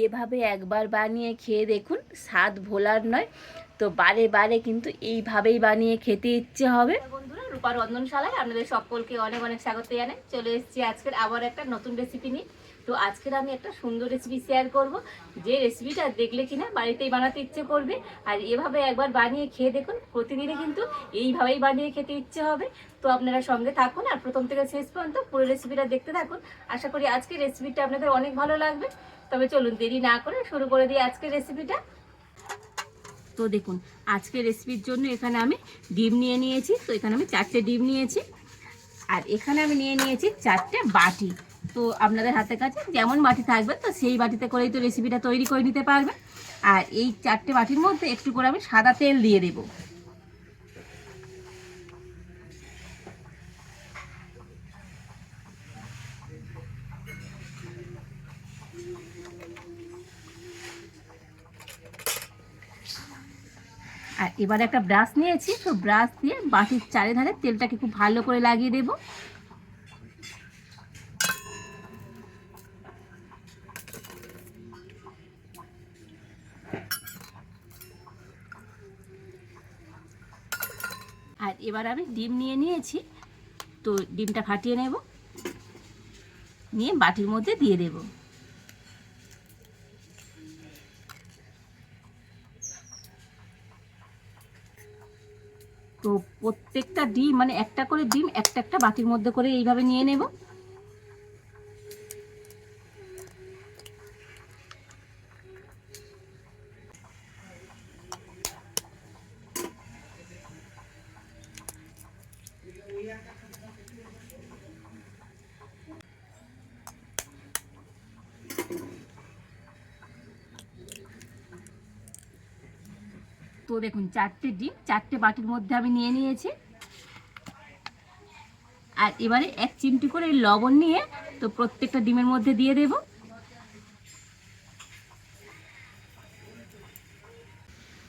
এভাবে একবার বানিয়ে খেয়ে দেখুন, স্বাদ ভোলার নয়। তো বারে বারে কিন্তু এইভাবেই বানিয়ে খেতে ইচ্ছে হবে। বন্ধুরা, রূপা রন্ধনশালায় আপনাদের সকলকে অনেক অনেক স্বাগত জানাই। চলে এসেছি আজকের আবার একটা নতুন রেসিপি নিয়ে। তো আজকের আমি একটা সুন্দর রেসিপি শেয়ার করব, যে রেসিপিটা দেখলে কিনা বাড়িতেই বানাতে ইচ্ছে করবে। আর এভাবে একবার বানিয়ে খেয়ে দেখুন, প্রতিদিনই কিন্তু এইভাবেই বানিয়ে খেতে ইচ্ছে হবে। তো আপনারা সঙ্গে থাকুন আর প্রথম থেকে শেষ পর্যন্ত পুরো রেসিপিটা দেখতে থাকুন। আশা করি আজকের রেসিপিটা আপনাদের অনেক ভালো লাগবে। তবে চলুন দেরি না করে শুরু করে দিই আজকের রেসিপিটা। তো দেখুন, আজকের রেসিপির জন্য এখানে আমি ডিম নিয়ে নিয়েছি। তো এখানে আমি 4টে ডিম নিয়েছি, আর এখানে আমি নিয়ে নিয়েছি 4টে বাটি। তো আপনাদের হাতের কাছে যেমন বাটি থাকবে তো সেই বাটিতে করেই তো রেসিপিটা তৈরি করে নিতে পারবে। আর এই 4টে বাটির মধ্যে একটু করে আমি সাদা তেল দিয়ে দেবো। আর এবার একটা ব্রাশ নিয়েছি, তো ব্রাশ দিয়ে বাটির চারিধারে তেলটাকে খুব ভালো করে লাগিয়ে দেব। আর এবার আমি ডিম নিয়ে নিয়েছি, তো ডিমটা ফাটিয়ে নেব, নিয়ে বাটির মধ্যে দিয়ে দেব। তো প্রত্যেকটা ডিম মানে একটা করে ডিম একটা একটা বাটির মধ্যে করে এইভাবে নিয়ে নেব। তো দেখুন, 4টে ডিম 4টে বাটির মধ্যে আমি নিয়ে নিয়েছি। আর এবারে 1 চিমটি করে লবণ নিয়ে তো প্রত্যেকটা ডিমের মধ্যে দিয়ে দেব।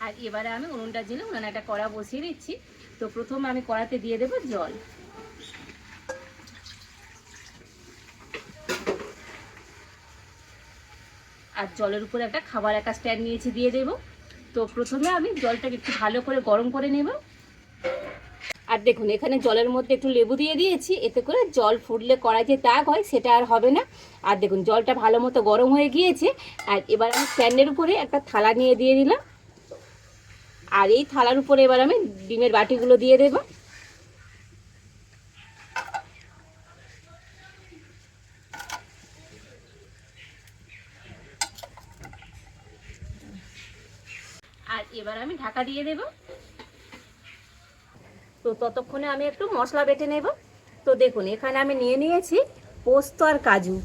আর এবারে আমি উনুনটা জ্বেলে উনানে একটা কড়া বসিয়ে দিচ্ছি। তো প্রথমে আমি কড়াতে দিয়ে দেব জল। আর জলের উপরে একটা খাবার একটা স্ট্যান্ড নিয়েছি, দিয়ে দেব। তো প্রথমে আমি জলটাকে একটু ভালো করে গরম করে নেব। আর দেখুন, এখানে জলের মধ্যে একটু লেবু দিয়ে দিয়েছি, এতে করে জল ফুটলে কড়াই যে দাগ হয় সেটা আর হবে না। আর দেখুন, জলটা ভালো মতো গরম হয়ে গিয়েছে। আর এবার আমি স্ট্যান্ডের উপরে একটা থালা নিয়ে দিয়ে দিলাম। আর এই থালার উপরে এবার আমি ডিমের বাটিগুলো দিয়ে দেব। আর এবার আমি ঢাকা দিয়ে দেব। তো ততক্ষণে আমি একটু মশলা বেটে নেব। তো দেখুন, এখানে আমি নিয়ে নিয়েছি পোস্ত আর কাজু।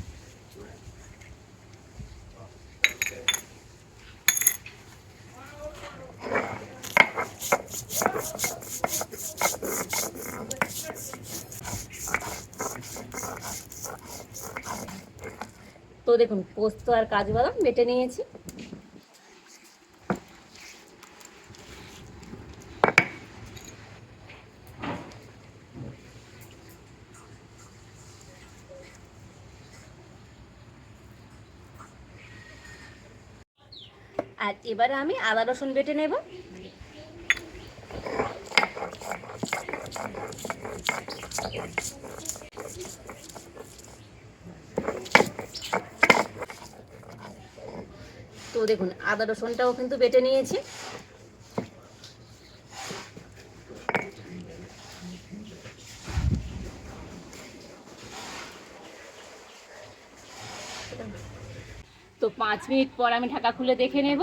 তো দেখুন, পোস্ত আর কাজু বাদাম বেটে নিয়েছি। আর এবারে আমি আদা রসুন বেটে নেব। তো দেখুন, আদা রসুনটাও কিন্তু বেটে নিয়েছি। তো 5 মিনিট পর আমি ঢাকা খুলে দেখে নেব।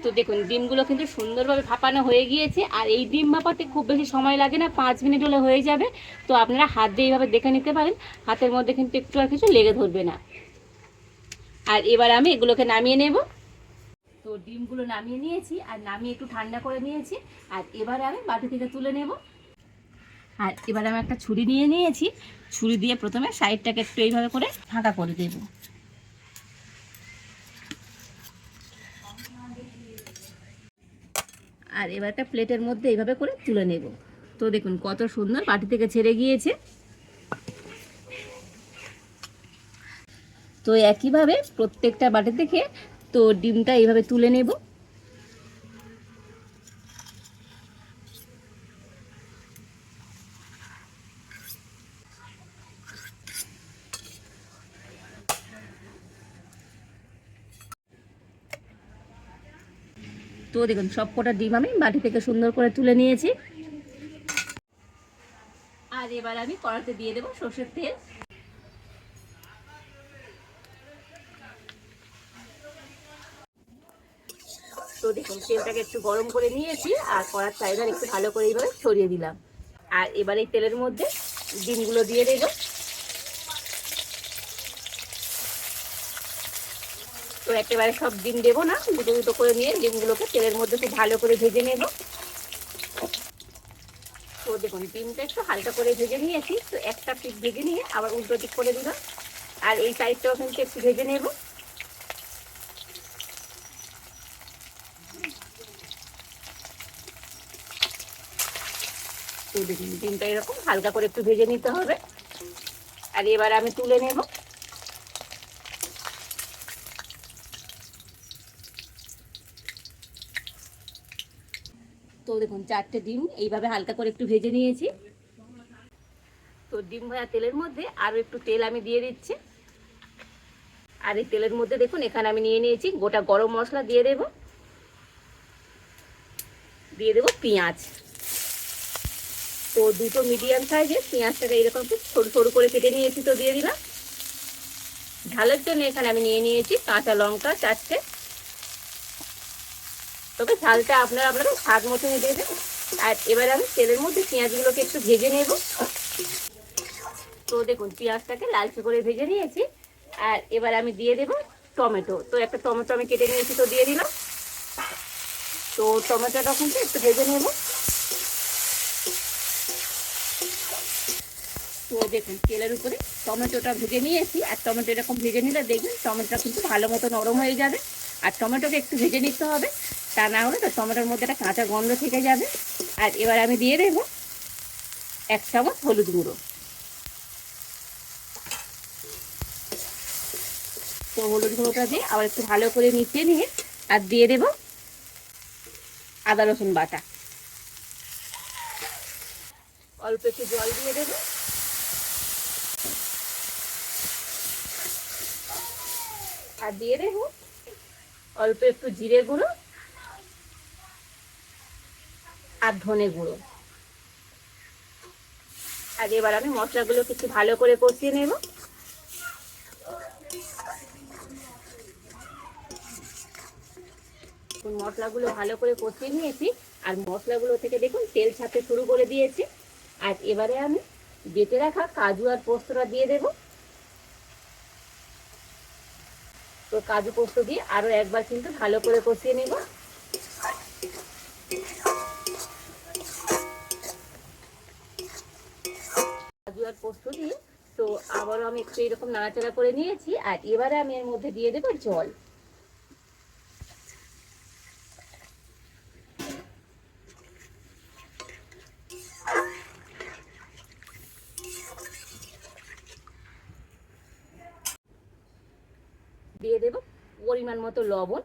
তো দেখুন, ডিমগুলো কিন্তু সুন্দরভাবে ভাপানো হয়ে গিয়েছে। আর এই ডিম ভাপাতে খুব বেশি সময় লাগে না, 5 মিনিট হলে হয়ে যাবে। তো আপনারা হাত দিয়ে এইভাবে দেখে নিতে পারেন, হাতের মধ্যে কিন্তু একটু আর কিছু লেগে ধরবে না। আর এবার আমি এগুলোকে নামিয়ে নেব। তো ডিমগুলো নামিয়ে নিয়েছি, আর নামিয়ে একটু ঠান্ডা করে নিয়েছি। আর এবারে আমি বাটি থেকে তুলে নেব। আর এবার আমি একটা ছুরি নিয়ে নিয়েছি, ছুরি দিয়ে প্রথমে সাইডটাকে একটু এইভাবে করে ফাঁকা করে দেব। আর এবার একটা প্লেটের মধ্যে এইভাবে করে তুলে নেব। তো দেখুন, কত সুন্দর বাটি থেকে ছেড়ে গিয়েছে। তো একইভাবে প্রত্যেকটা বাটি থেকে তো ডিমটা এইভাবে তুলে নেব। তো দেখুন সব কটা ডিম আমি বাটি থেকে সুন্দর করে তুলে নিয়েছি। আর এবার আমি কড়াতে দিয়ে দেবো সর্ষের তেল। তো দেখুন তেলটাকে একটু গরম করে নিয়েছি আর কড়ার চারিধার একটু ভালো করে এইভাবে ছড়িয়ে দিলাম। আর এবার এই তেলের মধ্যে ডিমগুলো দিয়ে দেব। তো একেবারে সব ডিম দেবো না, দুটো দুটো করে নিয়ে ডিমগুলোকে তেলের মধ্যে খুব ভালো করে ভেজে নেব। তো দেখুন ডিমটা একটু হালকা করে ভেজে নিয়েছি। তো একটা পিঠ ভেজে নিয়ে আবার উল্টো দিক করে দিলাম। আর এই সাইডটাও কিন্তু একটু ভেজে নেব। তো দেখুন ডিমটা এরকম হালকা করে একটু ভেজে নিতে হবে। আর এবার আমি তুলে নেব। তো দেখুন 4টে ডিম এইভাবে হালকা করে একটু ভেজে নিয়েছি। তো ডিম ভাজা তেলের মধ্যে আরও একটু তেল আমি দিয়ে দিচ্ছি। আর এই তেলের মধ্যে দেখুন এখানে আমি নিয়ে নিয়েছি গোটা গরম মশলা দিয়ে দেব। দিয়ে দেবো পেঁয়াজ। তো দুটো মিডিয়াম সাইজের পেঁয়াজটাকে এরকম একটু সরু সরু করে কেটে নিয়েছি, তো দিয়ে দিলাম। ঝালের জন্য এখানে আমি নিয়ে নিয়েছি কাঁচা লঙ্কা 4টে। তবে ঝালটা আপনাদের স্বাদ মতনই দিয়ে দেবেন। আর এবার আমি তেলের মধ্যে পেঁয়াজগুলোকে একটু ভেজে নেব। তো দেখুন পেঁয়াজটাকে লালচে করে ভেজে নিয়েছি। আর এবার আমি দিয়ে দেব টমেটো। তো একটা টমেটো আমি কেটে নিয়েছি, তো দিয়ে দিলাম। তো টমেটোটা কিন্তু একটু ভেজে নেব। তো দেখুন তেলের উপরে টমেটোটা ভেজে নিয়েছি। আর টমেটো এরকম ভেজে নিলে দেখবেন টমেটোটা কিন্তু ভালো মতো নরম হয়ে যাবে। আর টমেটোকে একটু ভেজে নিতে হবে, তা না হলে তো টমেটোর মধ্যে একটা কাঁচা গন্ধ থেকে যাবে। আর এবার আমি দিয়ে দেবো 1 চামচ হলুদ গুঁড়ো। তো হলুদ গুঁড়োটা দিয়ে আবার একটু ভালো করে মিশিয়ে নিয়ে আর দিয়ে দেবো আদা রসুন বাটা। অল্প একটু জল দিয়ে দেবো। আর দিয়ে দেবো অল্প একটু জিরে গুঁড়ো আর ধনে গুঁড়ো। আর এবার আমি মশলাগুলো কিছু ভালো করে কষিয়ে নেব। মশলাগুলো ভালো করে কষিয়ে নিয়েছি। আর মশলাগুলো থেকে দেখুন তেল ছাড়তে শুরু করে দিয়েছি। আর এবারে আমি বেটে রাখা কাজু আর পোস্তটা দিয়ে দেব। তো কাজু পোস্ত দিয়ে আরো একবার কিন্তু ভালো করে কষিয়ে নেব। কাজু আর পোস্ত দিয়ে তো আবারও আমি একটু এরকম নাড়াচাড়া করে নিয়েছি। আর এবারে আমি এর মধ্যে দিয়ে দেবো জল। দিয়ে দেব পরিমাণ মতো লবণ।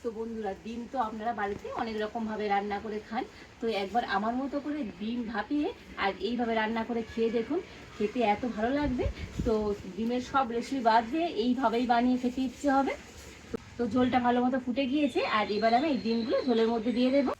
তো বন্ধুরা ডিম তো আপনারা বাড়িতে অনেক রকম ভাবে রান্না করে খান। তো একবার আমার মতো করে ডিম ভাপিয়ে আর এইভাবে রান্না করে খেয়ে দেখুন, খেতে এত ভালো লাগবে। তো ডিমের সব রেসিপি বাদ দিয়ে এইভাবেই বানিয়ে খেতে ইচ্ছে হবে। তো ঝোলটা ভালো মতো ফুটে গিয়েছে। আর এবার আমি এই ডিমগুলো ঝোলের মধ্যে দিয়ে দেবো।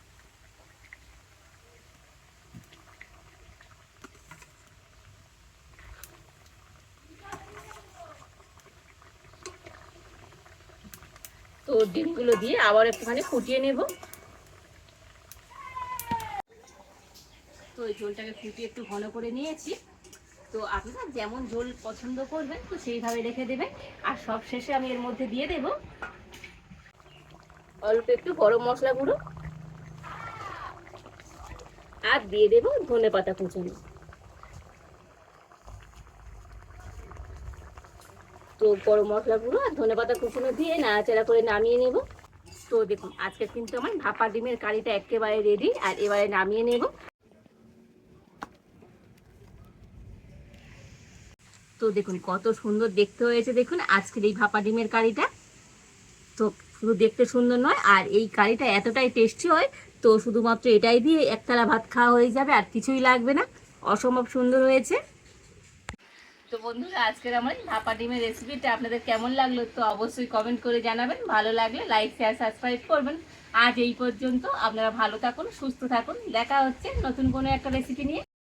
তো ডিমগুলো দিয়ে আবার একটুখানি ফুটিয়ে নেব। তো এই ঝোলটাকে ফুটিয়ে একটু ঘন করে নিয়েছি। তো আপনারা যেমন ঝোল পছন্দ করবেন তো সেইভাবে রেখে দেবেন। আর সব শেষে আমি এর মধ্যে দিয়ে দেব অল্প একটু গরম মশলা গুঁড়ো। আর দিয়ে দেব ধনেপাতা কুচানো। তো গরম মশলা গুঁড়ো আর ধনেপাতা কুচানো দিয়ে নাড়াচাড়া করে নামিয়ে নেব। তো দেখুন আজকে কিন্তু আমার ভাপা ডিমের কারিটা একেবারে রেডি। আর এবারে নামিয়ে নেব। তো তো দেখুন কত সুন্দর দেখতে হয়েছে, দেখুন আজকের এই ভাপা ডিমের কারিটা। তো শুধু দেখতে সুন্দর নয়, আর এই কারিটা এতটাই টেস্টি হয়, তো শুধুমাত্র এটাই দিয়ে একতলা ভাত খাওয়া হয়ে যাবে, আর কিছুই লাগবে না। অসম্ভব সুন্দর হয়েছে। তো বন্ধুরা, আজকের আমার এই ভাপা ডিমের রেসিপিটা আপনাদের কেমন লাগলো তো অবশ্যই কমেন্ট করে জানাবেন। ভালো লাগলে লাইক, শেয়ার, সাবস্ক্রাইব করবেন। আজ এই পর্যন্ত। আপনারা ভালো থাকুন, সুস্থ থাকুন। দেখা হচ্ছে নতুন কোনো একটা রেসিপি নিয়ে।